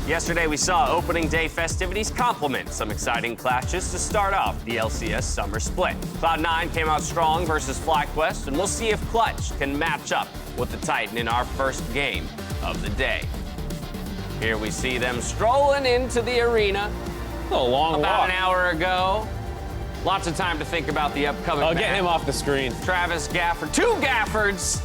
Yesterday, we saw opening day festivities complement some exciting clashes to start off the LCS Summer Split. Cloud9 came out strong versus FlyQuest, and we'll see if Clutch can match up with the Titan in our first game of the day. Here we see them strolling into the arena A long about walk. an hour ago. Lots of time to think about the upcoming match. Get him off the screen. Travis Gafford, 2 Gaffords.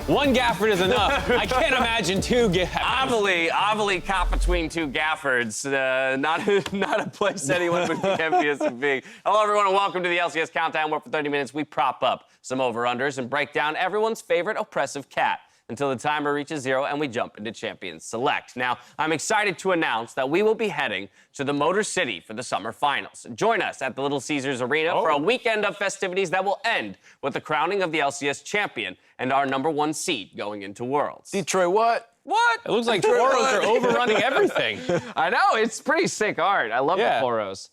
One Gafford is enough. I can't imagine 2 Gaffords. Obviously caught between 2 Gaffords. Not a place anyone would be envious of being. Hello, everyone, and welcome to the LCS Countdown, where for 30 minutes we prop up some over-unders and break down everyone's favorite oppressive cat until the timer reaches 0 and we jump into Champions Select. Now, I'm excited to announce that we will be heading to the Motor City for the summer finals. Join us at the Little Caesars Arena for a weekend of festivities that will end with the crowning of the LCS champion and our #1 seed going into Worlds. Detroit, what? What? It looks like Toros are overrunning everything. I know, it's pretty sick art. I love the Toros.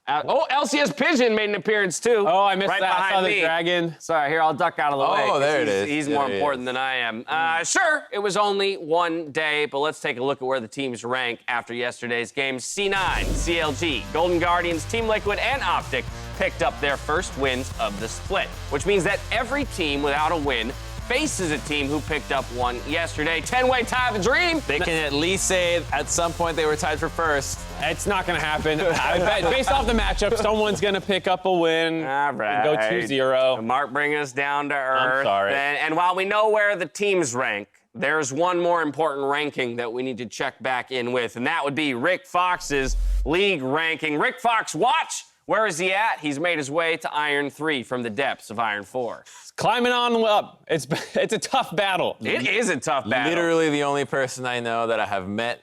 LCS Pigeon made an appearance, too. Oh, I missed right that. I saw behind the me. dragon. Sorry, here, I'll duck out of the way. Oh, there it is. He's more important than I am. Sure, it was only one day, but let's take a look at where the teams rank after yesterday's game. C9, CLG, Golden Guardians, Team Liquid, and Optic picked up their first wins of the split, which means that every team without a win faces a team who picked up one yesterday. 10-way tie of the dream. They can at least say at some point they were tied for first. It's not going to happen. I bet based off the matchup, someone's going to pick up a win. All right. Go 2-0. Mark, bring us down to earth. I'm sorry. And while we know where the teams rank, there's one more important ranking that we need to check back in with, and that would be Rick Fox's league ranking. Rick Fox, watch! Where is he at? He's made his way to Iron 3 from the depths of Iron 4. Climbing on up. It's a tough battle. It is a tough battle. Literally the only person I know that I have met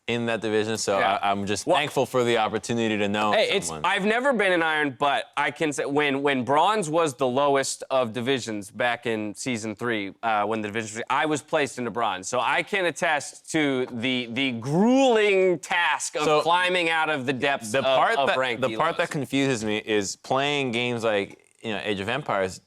in that division, so Yeah. I'm just thankful for the opportunity to know someone. I've never been in Iron, but I can say when Bronze was the lowest of divisions back in Season 3, when the division I was placed into Bronze. So I can attest to the grueling task of climbing out of the depths of rank. The part that confuses me is playing games like Age of Empires.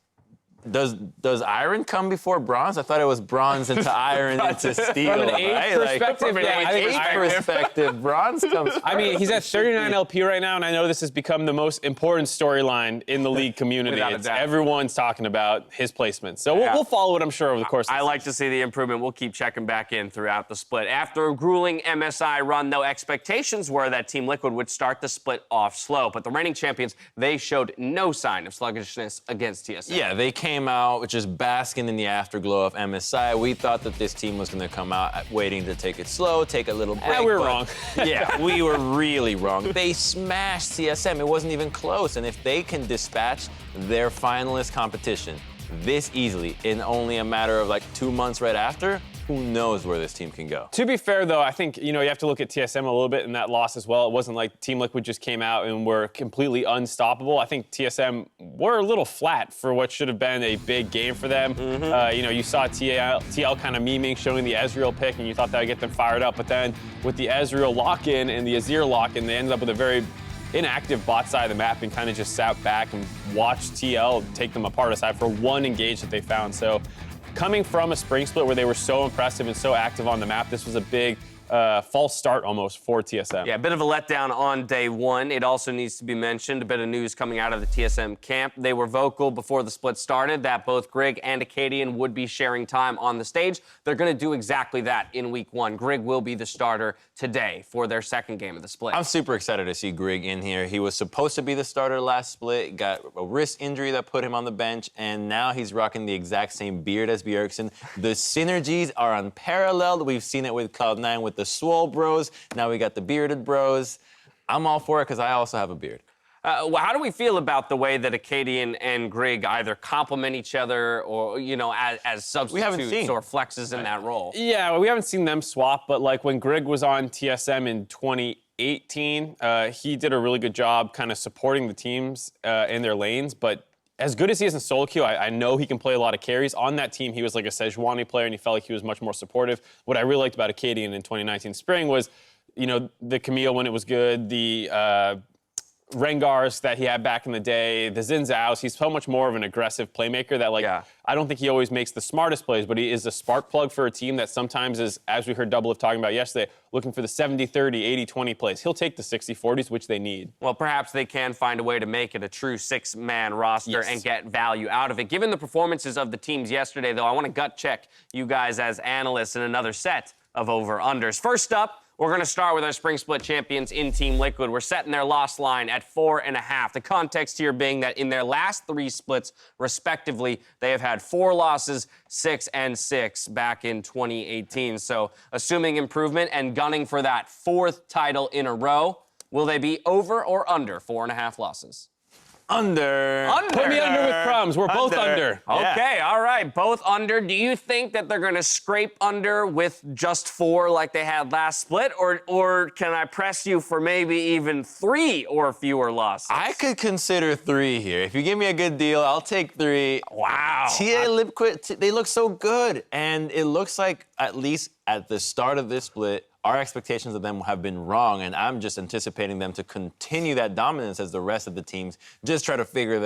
Does Iron come before Bronze? I thought it was Bronze into Iron into Steel. From an age perspective, from an age perspective, Bronze comes first. I mean, he's at 39 LP right now, and I know this has become the most important storyline in the league community. Without a doubt. Everyone's talking about his placement. So we'll follow it, I'm sure, over the course of I the like to see the improvement. We'll keep checking back in throughout the split. After a grueling MSI run, though, expectations were that Team Liquid would start the split off slow. But the reigning champions, they showed no sign of sluggishness against TSM. Yeah, they came out just basking in the afterglow of MSI. We thought that this team was going to come out waiting to take it slow, take a little break. we were wrong. Yeah, we were really wrong. They smashed TSM. It wasn't even close. And if they can dispatch their finalist competition this easily in only a matter of like 2 months right after, who knows where this team can go. To be fair, though, I think, you have to look at TSM a little bit in that loss as well. It wasn't like Team Liquid just came out and were completely unstoppable. I think TSM were a little flat for what should have been a big game for them. You saw TL kind of memeing, showing the Ezreal pick, and you thought that would get them fired up. But then with the Ezreal lock-in and the Azir lock-in, they ended up with a very inactive bot side of the map and kind of just sat back and watched TL take them apart aside for one engage that they found. So coming from a spring split where they were so impressive and so active on the map, this was a big false start almost for TSM. Yeah, a bit of a letdown on day 1. It also needs to be mentioned, a bit of news coming out of the TSM camp. They were vocal before the split started that both Grig and Acadian would be sharing time on the stage. They're going to do exactly that in week 1. Grig will be the starter today for their second game of the split. I'm super excited to see Grig in here. He was supposed to be the starter last split, got a wrist injury that put him on the bench, and now he's rocking the exact same beard as Bjergsen. The synergies are unparalleled. We've seen it with Cloud9 with the swole bros. Now we got the bearded bros. I'm all for it because I also have a beard. How do we feel about the way that Acadian and Grig either complement each other or, as substitutes or flexes in that role? Yeah, we haven't seen them swap, but like when Grig was on TSM in 2018, he did a really good job kind of supporting the teams in their lanes, but as good as he is in solo queue, I know he can play a lot of carries. On that team, he was like a Sejuani player, and he felt like he was much more supportive. What I really liked about Acadian in 2019 spring was, the Camille when it was good, the Rengars that he had back in the day, the Zinzaos. He's so much more of an aggressive playmaker that, like, I don't think he always makes the smartest plays, but he is a spark plug for a team that sometimes is, as we heard Double Lift talking about yesterday, looking for the 70-30, 80-20 plays. He'll take the 60-40s, which they need. Well, perhaps they can find a way to make it a true 6-man roster and get value out of it. Given the performances of the teams yesterday, though, I want to gut check you guys as analysts in another set of over-unders. First up, we're going to start with our Spring Split champions in Team Liquid. We're setting their loss line at 4.5. The context here being that in their last 3 splits, respectively, they have had 4 losses, 6 and 6 back in 2018. So assuming improvement and gunning for that 4th title in a row, will they be over or under 4.5 losses? Under. Put me under with crumbs. We're both under. Okay, all right, both under. Do you think that they're going to scrape under with just 4 like they had last split, or can I press you for maybe even 3 or fewer losses? I could consider 3 here. If you give me a good deal, I'll take 3. Wow. TA Liquid, they look so good, and it looks like at least at the start of this split, our expectations of them have been wrong, and I'm just anticipating them to continue that dominance as the rest of the teams just try to figure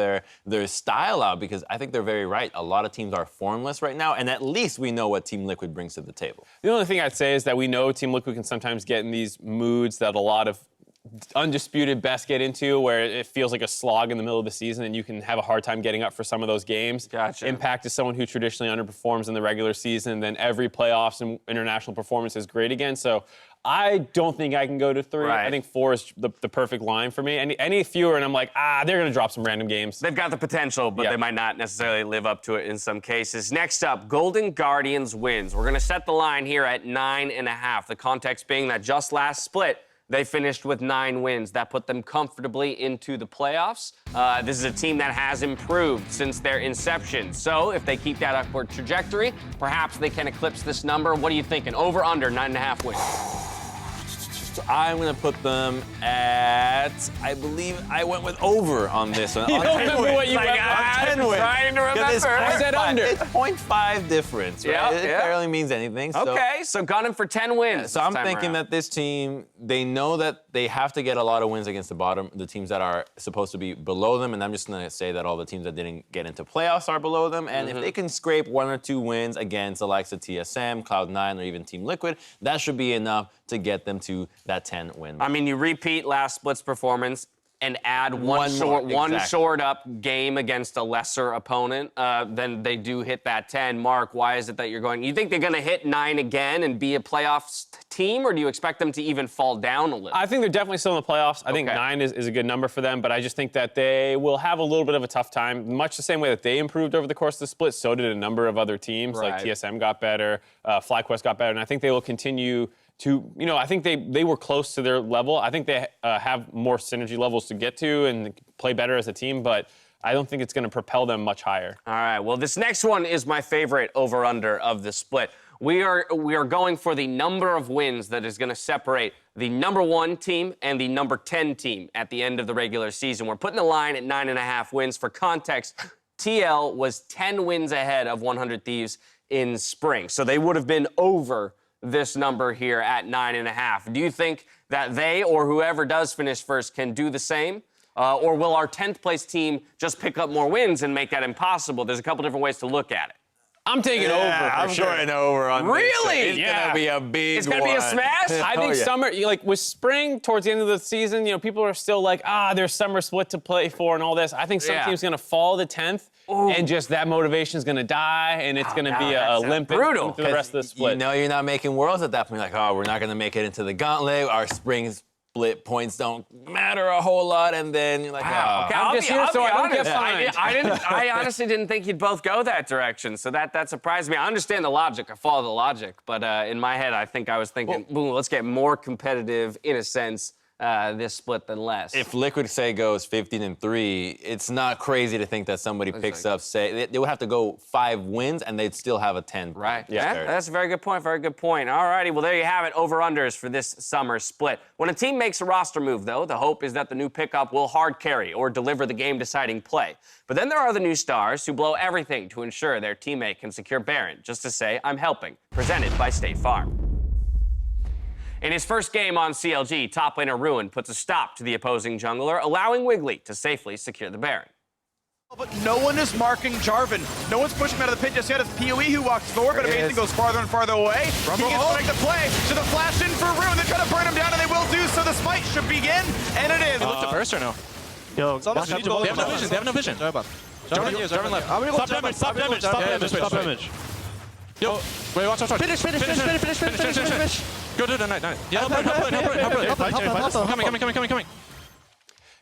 their style out, because I think they're very right. A lot of teams are formless right now, and at least we know what Team Liquid brings to the table. The only thing I'd say is that we know Team Liquid can sometimes get in these moods that a lot of undisputed best get into, where it feels like a slog in the middle of the season and you can have a hard time getting up for some of those games. Gotcha. Impact is someone who traditionally underperforms in the regular season, then every playoffs and international performance is great again. So I don't think I can go to 3. Right. I think 4 is the perfect line for me. Any fewer, and I'm like, they're going to drop some random games. They've got the potential, but they might not necessarily live up to it in some cases. Next up, Golden Guardians wins. We're going to set the line here at 9.5. The context being that just last split, they finished with 9 wins. That put them comfortably into the playoffs. This is a team that has improved since their inception. So if they keep that upward trajectory, perhaps they can eclipse this number. What are you thinking? Over, under 9.5 wins? I'm going to put them at, I believe I went with over on this one. You don't remember what you went with? I'm trying to remember. I said under. It's 0.5 difference, right? It barely means anything. Okay, so gunning for 10 wins. So I'm thinking that this team, they know that they have to get a lot of wins against the teams that are supposed to be below them, and I'm just going to say that all the teams that didn't get into playoffs are below them, and if they can scrape 1 or 2 wins against the likes of TSM, Cloud9, or even Team Liquid, that should be enough to get them to that 10-win. I mean, you repeat last split's performance and add one short up game against a lesser opponent, then they do hit that 10. Mark, why is it that you're going? You think they're going to hit 9 again and be a playoffs team, or do you expect them to even fall down a little? I think they're definitely still in the playoffs. I think 9 is a good number for them, but I just think that they will have a little bit of a tough time. Much the same way that they improved over the course of the split, so did a number of other teams. Like TSM got better, FlyQuest got better, and I think they will continue to, I think they were close to their level. I think they have more synergy levels to get to and play better as a team, but I don't think it's going to propel them much higher. All right, well, this next one is my favorite over-under of the split. We are going for the number of wins that is going to separate the number 1 team and the number 10 team at the end of the regular season. We're putting the line at 9.5 wins. For context, TL was 10 wins ahead of 100 Thieves in spring, so they would have been over this number here at 9.5. Do you think that they or whoever does finish first can do the same? Or will our 10th place team just pick up more wins and make that impossible? There's a couple different ways to look at it. I'm taking over I'm for sure. going over on this. Really? It's going to be a big It's going to be a smash? I think summer, with spring towards the end of the season, people are still like, there's summer split to play for and all this. I think some team's going to fall the 10th, and just that motivation is going to to and it's going to be a limp through the rest of the split. You're not making worlds at that point. Like, we're not going to make it into the gauntlet. Our spring split points don't matter a whole lot, and then you're like, Okay, I'm just here so I don't get fined. I honestly didn't think you'd both go that direction, so that surprised me. I understand the logic. I follow the logic, but in my head, I think I was thinking, boom, let's get more competitive in a sense this split than less. If Liquid, say, goes 15-3, it's not crazy to think that somebody picks up, say, they would have to go 5 wins, and they'd still have a 10. Right. Yeah, that's a very good point. Very good point. All righty. Well, there you have it. Over-unders for this summer split. When a team makes a roster move, though, the hope is that the new pickup will hard carry or deliver the game-deciding play. But then there are the new stars who blow everything to ensure their teammate can secure Baron, just to say, I'm helping. Presented by State Farm. In his first game on CLG, top laner Ruin puts a stop to the opposing jungler, allowing Wiggly to safely secure the Baron. But no one is marking Jarvan. No one's pushing him out of the pit just yet. It's PoE who walks forward, but Amazing goes farther and farther away. He gets to make the play. So the flash in for Ruin. They try to burn him down, and they will do so. The smite should begin, and it is. Look to burst or no? Yo, They have no vision. They have no vision. Jarvan left. Stop damage. Yo, wait, watch. Finish. Go do the night. Yeah, help. Coming.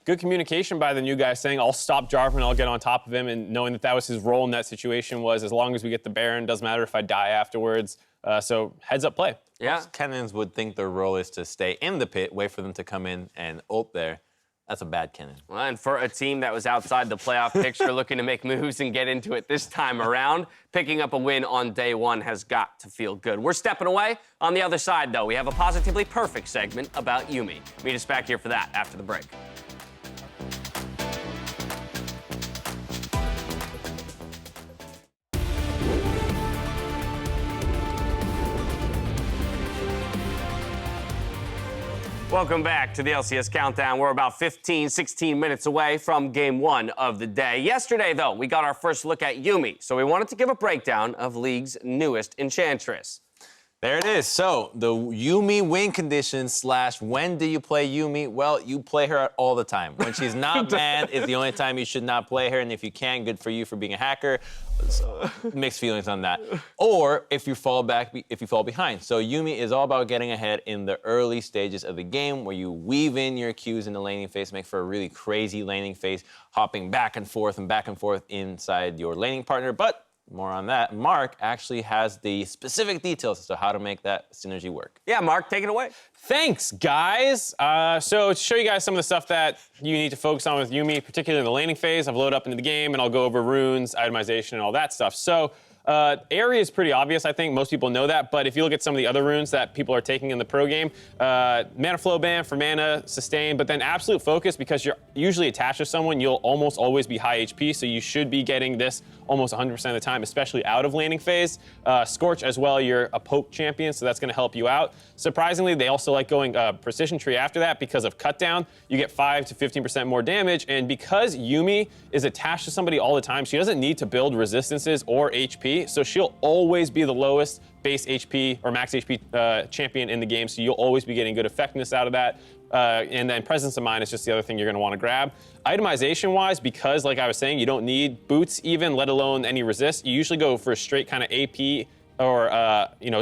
Good communication by the new guy saying, I'll stop Jarvan, I'll get on top of him, and knowing that that was his role in that situation was, as long as we get the Baron, doesn't matter if I die afterwards. So heads up play. Yeah. Most Kennons would think their role is to stay in the pit, wait for them to come in and ult there. That's a bad Kennon. Well, and for a team that was outside the playoff picture looking to make moves and get into it this time around, picking up a win on day one has got to feel good. We're stepping away. On the other side, though, we have a positively perfect segment about Yuumi. Meet us back here for that after the break. Welcome back to the LCS Countdown. We're about 15, 16 minutes away from game one of the day. Yesterday, though, we got our first look at Yuumi, so we wanted to give a breakdown of League's newest Enchantress. There it is. So the Yuumi win condition / when do you play Yuumi? Well, you play her all the time. When she's not banned is the only time you should not play her, and if you can, good for you for being a hacker. So, mixed feelings on that. Or if you fall behind. So Yuumi is all about getting ahead in the early stages of the game, where you weave in your Qs in the laning phase, make for a really crazy laning phase, hopping back and forth inside your laning partner. But more on that. Mark actually has the specific details as to how to make that synergy work. Yeah, Mark, take it away. Thanks, guys. So to show you guys some of the stuff that you need to focus on with Yuumi, particularly in the laning phase, I've loaded up into the game, and I'll go over runes, itemization, and all that stuff. So area is pretty obvious, I think. Most people know that. But if you look at some of the other runes that people are taking in the pro game, mana flow ban for mana, sustain, but then absolute focus, because you're usually attached to someone, you'll almost always be high HP, so you should be getting this almost 100% of the time, especially out of laning phase. Scorch as well, you're a poke champion, so that's going to help you out. Surprisingly, they also like going precision tree after that because of cut down. You get 5 to 15% more damage, and because Yuumi is attached to somebody all the time, she doesn't need to build resistances or HP, so she'll always be the lowest base HP or max HP champion in the game, so you'll always be getting good effectiveness out of that. And then presence of mind is just the other thing you're going to want to grab. Itemization-wise, because like I was saying, you don't need boots even, let alone any resist. You usually go for a straight kind of AP or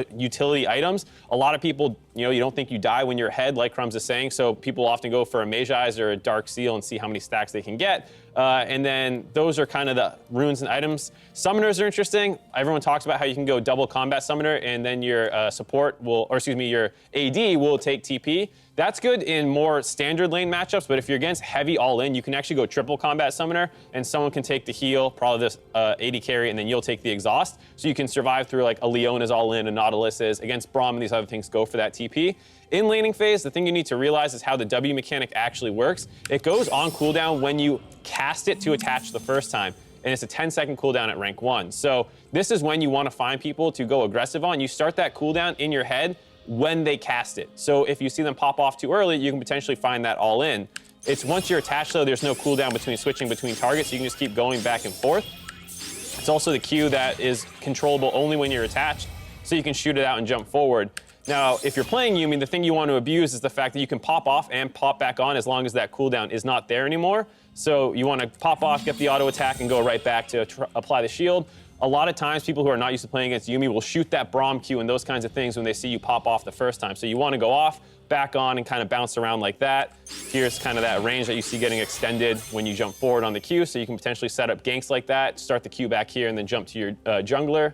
utility items. A lot of people, you don't think you die when you're ahead, like Crumbs is saying, so people often go for a Mage Eyes or a Dark Seal and see how many stacks they can get. And then those are kind of the runes and items. Summoners are interesting. Everyone talks about how you can go double combat summoner, and then your your AD will take TP. That's good in more standard lane matchups, but if you're against heavy all-in, you can actually go triple combat summoner, and someone can take the heal, probably this AD carry, and then you'll take the exhaust. So you can survive through like a Leona's all-in, a Nautilus is. Against Braum and these other things, go for that TP. In laning phase, the thing you need to realize is how the W mechanic actually works. It goes on cooldown when you cast it to attach the first time, and it's a 10-second cooldown at rank 1. So this is when you want to find people to go aggressive on. You start that cooldown in your head when they cast it. So if you see them pop off too early, you can potentially find that all in. It's once you're attached, though, there's no cooldown between switching between targets. You can just keep going back and forth. It's also the Q that is controllable only when you're attached, so you can shoot it out and jump forward. Now, if you're playing Yuumi, the thing you want to abuse is the fact that you can pop off and pop back on as long as that cooldown is not there anymore. So you want to pop off, get the auto attack, and go right back to apply the shield. A lot of times, people who are not used to playing against Yuumi will shoot that Braum Q and those kinds of things when they see you pop off the first time. So you want to go off, back on, and kind of bounce around like that. Here's kind of that range that you see getting extended when you jump forward on the Q, so you can potentially set up ganks like that, start the Q back here, and then jump to your jungler,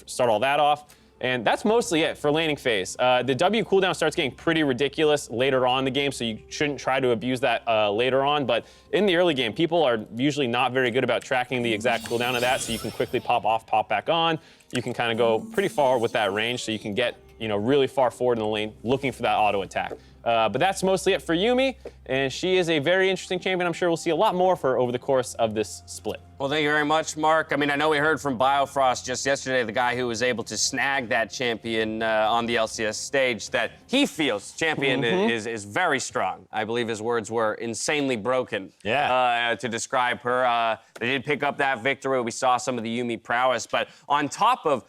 start all that off. And that's mostly it for laning phase. The W cooldown starts getting pretty ridiculous later on in the game, so you shouldn't try to abuse that later on. But in the early game, people are usually not very good about tracking the exact cooldown of that, so you can quickly pop off, pop back on. You can kind of go pretty far with that range, so you can get really far forward in the lane looking for that auto attack. But that's mostly it for Yumi, and she is a very interesting champion. I'm sure we'll see a lot more of her over the course of this split. Well, thank you very much, Mark. I mean, I know we heard from Biofrost just yesterday, the guy who was able to snag that champion on the LCS stage, that he feels champion is very strong. I believe his words were insanely broken to describe her. They did pick up that victory. We saw some of the Yumi prowess, but on top of,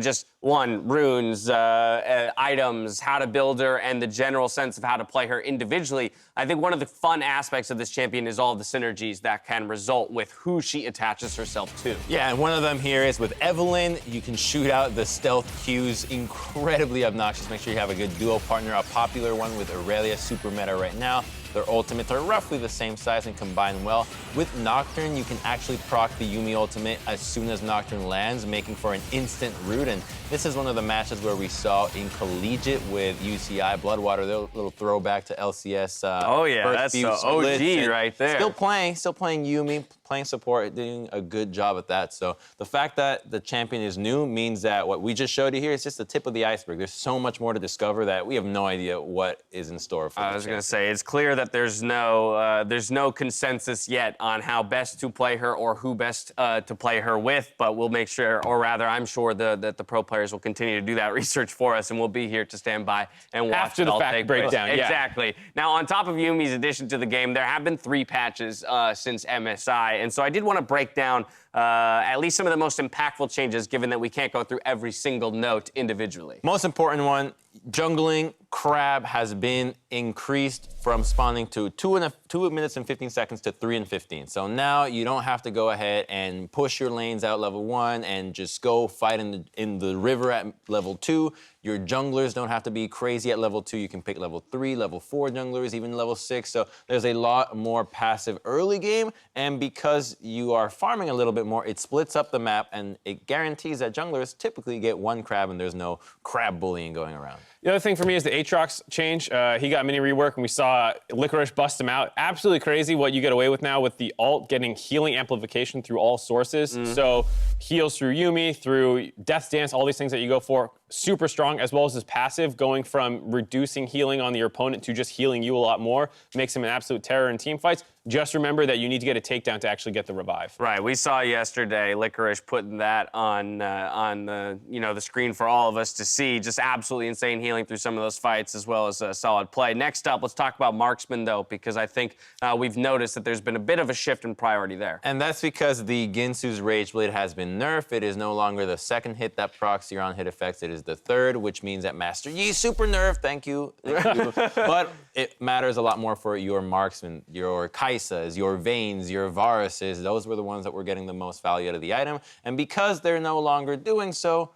just runes, items, how to build her, and the general sense of how to play her individually, I think one of the fun aspects of this champion is all the synergies that can result with who she attaches herself to. Yeah, and one of them here is with Evelynn. You can shoot out the stealth Qs, incredibly obnoxious. Make sure you have a good duo partner, a popular one with Aurelia, super meta right now. Their ultimates are roughly the same size and combine well. With Nocturne, you can actually proc the Yumi ultimate as soon as Nocturne lands, making for an instant root. And this is one of the matches where we saw in Collegiate with UCI, Bloodwater, their little throwback to LCS. Oh yeah, that's the OG right there. Still playing Yumi, playing support, doing a good job at that. So the fact that the champion is new means that what we just showed you here is just the tip of the iceberg. There's so much more to discover that we have no idea what is in store for I was going to say, it's clear that there's no consensus yet on how best to play her or who best to play her with, but we'll make sure, or rather, I'm sure that the pro players will continue to do that research for us, and we'll be here to stand by and watch after the fact breakdown. Yeah. Exactly. Now, on top of Yumi's addition to the game, there have been 3 patches since MSI, and so I did want to break down at least some of the most impactful changes, given that we can't go through every single note individually. Most important one, jungling Crab has been increased from spawning to 2 minutes and 15 seconds to 3 and 15. So now you don't have to go ahead and push your lanes out level 1 and just go fight in the river at level 2. Your junglers don't have to be crazy at level 2. You can pick level 3, level 4 junglers, even level 6. So there's a lot more passive early game. And because you are farming a little bit more, it splits up the map and it guarantees that junglers typically get 1 crab and there's no crab bullying going around. The other thing for me is the Aatrox change. He got mini rework, and we saw Licorice bust him out. Absolutely crazy what you get away with now with the ult getting healing amplification through all sources. So heals through Yumi, through Death's Dance, all these things that you go for. Super strong, as well as his passive, going from reducing healing on your opponent to just healing you a lot more. Makes him an absolute terror in team fights. Just remember that you need to get a takedown to actually get the revive. Right. We saw yesterday Licorice putting that on the screen for all of us to see. Just absolutely insane healing through some of those fights, as well as solid play. Next up, let's talk about Marksman, though, because I think we've noticed that there's been a bit of a shift in priority there. And that's because the Ginsu's Rage Blade has been nerfed. It is no longer the second hit that procs your on-hit effects. It is the third, which means that Master Yi super nerfed. Thank you. But it matters a lot more for your Marksman, your Kaisas, your Vaynes, your Varuses. Those were the ones that were getting the most value out of the item. And because they're no longer doing so,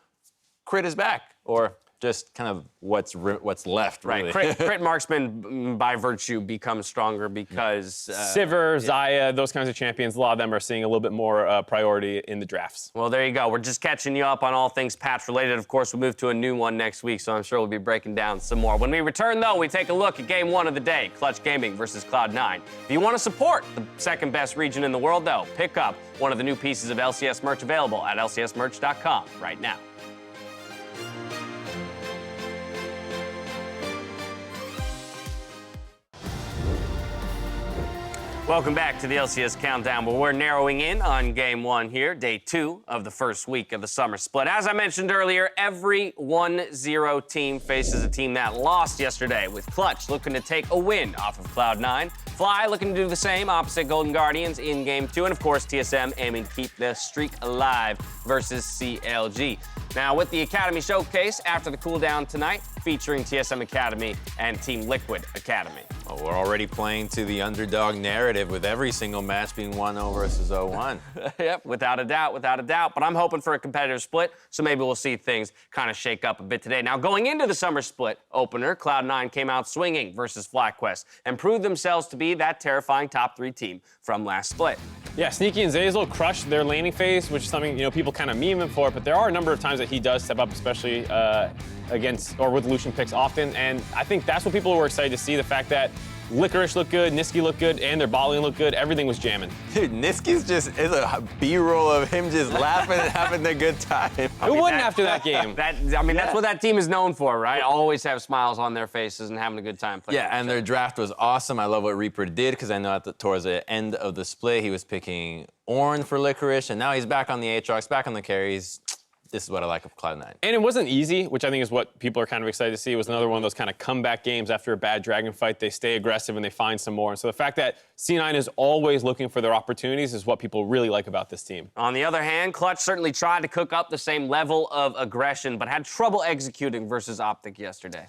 crit is back, or just kind of what's left, really. Right, crit Marksman, by virtue, becomes stronger because... Sivir, Xayah, those kinds of champions, a lot of them are seeing a little bit more priority in the drafts. Well, there you go. We're just catching you up on all things patch-related. Of course, we'll move to a new one next week, so I'm sure we'll be breaking down some more. When we return, though, we take a look at Game 1 of the day, Clutch Gaming versus Cloud9. If you want to support the second-best region in the world, though, pick up one of the new pieces of LCS merch available at lcsmerch.com right now. Welcome back to the LCS Countdown, where we're narrowing in on Game 1 here, Day 2 of the first week of the Summer Split. As I mentioned earlier, every 1-0 team faces a team that lost yesterday, with Clutch looking to take a win off of Cloud9, Fly looking to do the same opposite Golden Guardians in Game 2, and of course TSM aiming to keep the streak alive versus CLG. Now, with the Academy Showcase after the cooldown tonight, featuring TSM Academy and Team Liquid Academy. Well, we're already playing to the underdog narrative with every single match being 1-0 versus 0-1. Yep, without a doubt, without a doubt. But I'm hoping for a competitive split, so maybe we'll see things kind of shake up a bit today. Now, going into the Summer Split opener, Cloud9 came out swinging versus FlyQuest and proved themselves to be that terrifying top 3 team from last split. Yeah, Sneaky and Zeyzal crushed their laning phase, which is something people kind of meme him for, but there are a number of times that he does step up, especially against or with Lucian picks often, and I think that's what people were excited to see, the fact that Licorice looked good, Niski looked good, and their bot lane looked good. Everything was jamming. Dude, Niski's just is a B-roll of him just laughing and having a good time. Who wouldn't after that game? That's what that team is known for, right? Always have smiles on their faces and having a good time playing. Yeah, and their draft was awesome. I love what Reaper did because I know towards the end of the split, he was picking Ornn for Licorice, and now he's back on the Aatrox, back on the carries. This is what I like of Cloud9. And it wasn't easy, which I think is what people are kind of excited to see. It was another one of those kind of comeback games after a bad Dragon fight. They stay aggressive and they find some more. And so the fact that C9 is always looking for their opportunities is what people really like about this team. On the other hand, Clutch certainly tried to cook up the same level of aggression, but had trouble executing versus Optic yesterday.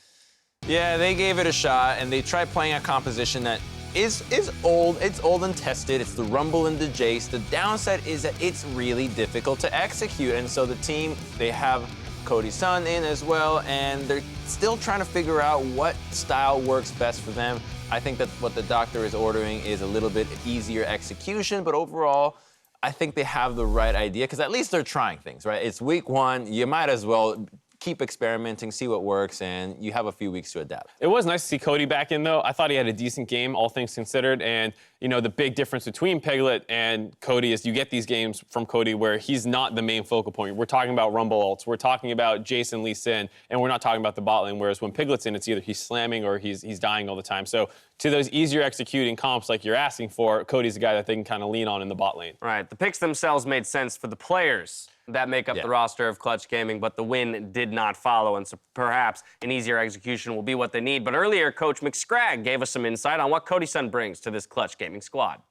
Yeah, they gave it a shot, and they tried playing a composition that is old. It's old and tested. It's the Rumble and the Jace. The downside is that it's really difficult to execute, and so the team, they have Cody's son in as well, and they're still trying to figure out what style works best for them. I think that what the doctor is ordering is a little bit easier execution, but overall, I think they have the right idea, because at least they're trying things, right? It's week 1. You might as well keep experimenting, see what works, and you have a few weeks to adapt. It was nice to see Cody back in, though. I thought he had a decent game, all things considered. And, you know, the big difference between Piglet and Cody is you get these games from Cody where he's not the main focal point. We're talking about Rumble ults. We're talking about Jason Lee Sin, and we're not talking about the bot lane, whereas when Piglet's in, it's either he's slamming or he's dying all the time. So to those easier executing comps like you're asking for, Cody's the guy that they can kind of lean on in the bot lane. Right. The picks themselves made sense for the players that make up the roster of Clutch Gaming, but the win did not follow, and so perhaps an easier execution will be what they need. But earlier, Coach McScragg gave us some insight on what Cody's son brings to this Clutch Gaming squad.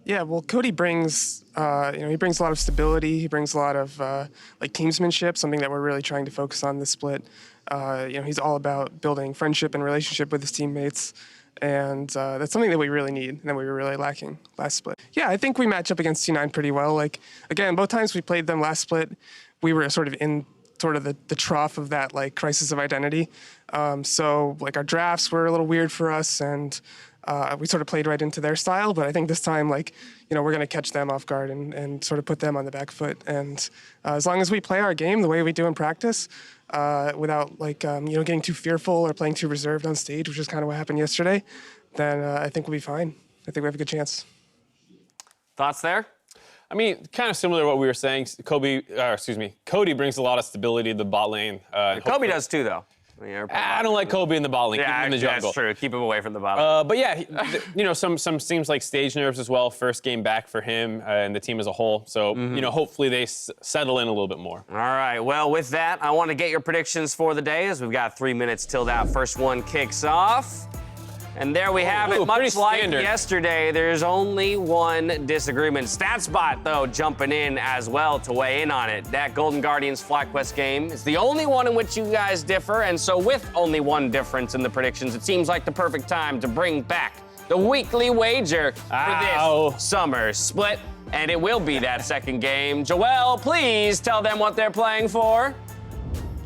Yeah, well, Cody brings, he brings a lot of stability. He brings a lot of like teamsmanship, something that we're really trying to focus on this split. He's all about building friendship and relationship with his teammates. And that's something that we really need and that we were really lacking last split. Yeah, I think we match up against C9 pretty well. Like, again, both times we played them last split, we were sort of in the trough of that, like, crisis of identity. So, like, our drafts were a little weird for us, and we sort of played right into their style. But I think this time, like, we're going to catch them off guard and sort of put them on the back foot. And as long as we play our game the way we do in practice, without getting too fearful or playing too reserved on stage, which is kind of what happened yesterday, then I think we'll be fine. I think we have a good chance. Thoughts there? I mean, kind of similar to what we were saying. Cody brings a lot of stability to the bot lane. Kobe does too, though. I don't like Kobe in the bot lane. Keep him in the jungle. That's true. Keep him away from the bottom. But yeah, some seems like stage nerves as well. First game back for him and the team as a whole. So, hopefully they settle in a little bit more. All right. Well, with that, I want to get your predictions for the day as we've got 3 minutes till that first one kicks off. And there we have it. Much like yesterday, there's only one disagreement. StatsBot, though, jumping in as well to weigh in on it. That Golden Guardians FlyQuest game is the only one in which you guys differ. And so with only one difference in the predictions, it seems like the perfect time to bring back the weekly wager for this summer split. And it will be that second game. Joel, please tell them what they're playing for.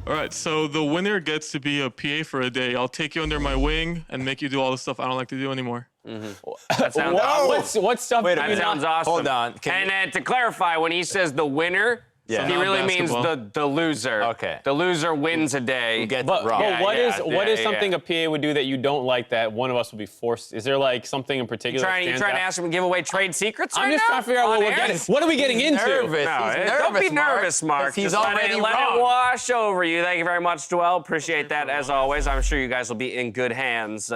All right, so the winner gets to be a PA for a day. I'll take you under my wing and make you do all the stuff I don't like to do anymore. That sounds awesome. What stuff? Wait a That minute. sounds awesome. Hold on. And to clarify, when he says the winner, Yeah. he really means Basketball. the loser. Okay. The loser wins a day. But What is yeah. something a PA would do that you don't like that one of us would be forced? Is there like something in particular? You trying to ask him to give away trade secrets? I'm right just now? trying to figure out what On we're air? getting. What are we getting into? Nervous. No, He's don't be nervous, nervous, Mark. 'cause he's Just already let wrong. it wash over you. Thank you very much, Joel. Appreciate that as always. I'm sure you guys will be in good hands.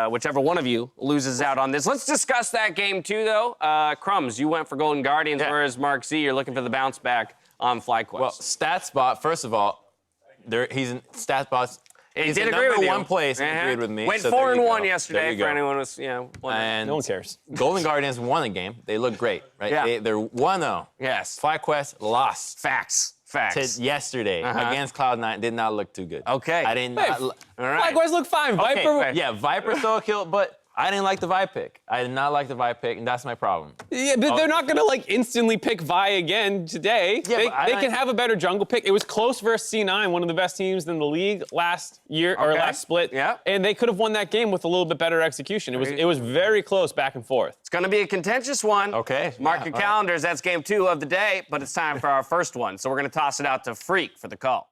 Whichever one of you loses out on this. Let's discuss that game too, though. Crumbs, you went for Golden Guardians, whereas Mark Z, you're looking for the bounce back on FlyQuest. Well, StatsBot, first of all, he's in StatsBot's. He He's did in agree with number you. one place. He agreed with me. Went so 4-1 There yesterday you for go. anyone who's, wondering. And No one cares. Golden Guardians won a game. They look great, right? Yeah. They're 1-0. Yes. FlyQuest lost Facts. yesterday against Cloud9. Did not look too good. Okay. I didn't. Hey, All right. FlyQuest look fine. Viper. Yeah, Viper stole a kill, but I didn't like the Vi pick. I did not like the Vi pick, and that's my problem. Yeah, but they're not gonna like instantly pick Vi again today. Yeah, they but they can have a better jungle pick. It was close versus C9, one of the best teams in the league last year or last split. Yeah. And they could have won that game with a little bit better execution. It was very close back and forth. It's going to be a contentious one. Okay. Mark your calendars. That's game 2 of the day, but it's time for our first one. So we're going to toss it out to Freak for the call.